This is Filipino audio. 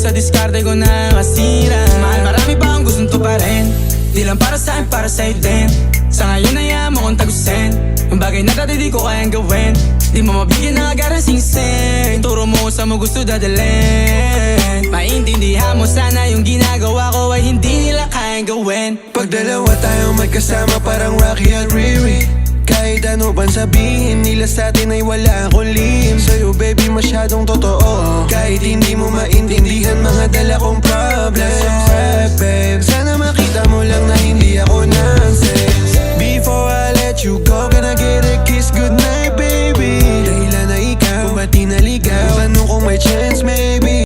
sa diskarte ko na masira. Mahal, marami pa ang gustong tuparin, di lang para sa'kin, para sa'yo din. Sa ngayon ayaw mo kong tagusin yung bagay na dati di ko kayang gawin. Di mo mabigyan ng agarang singsing, turo mo sa mo gusto dadalhin. Maintindihan mo sana yung ginagawa ko ay hindi nila kayang gawin. Pag dalawa tayong magkasama parang Rocky at Riri, kahit ano bang sabihin nila sa'tin ay wala akong lihim. Sa'yo baby masyadong totoo, kahit hindi mo maintindihan mga dala kong problems. Babe,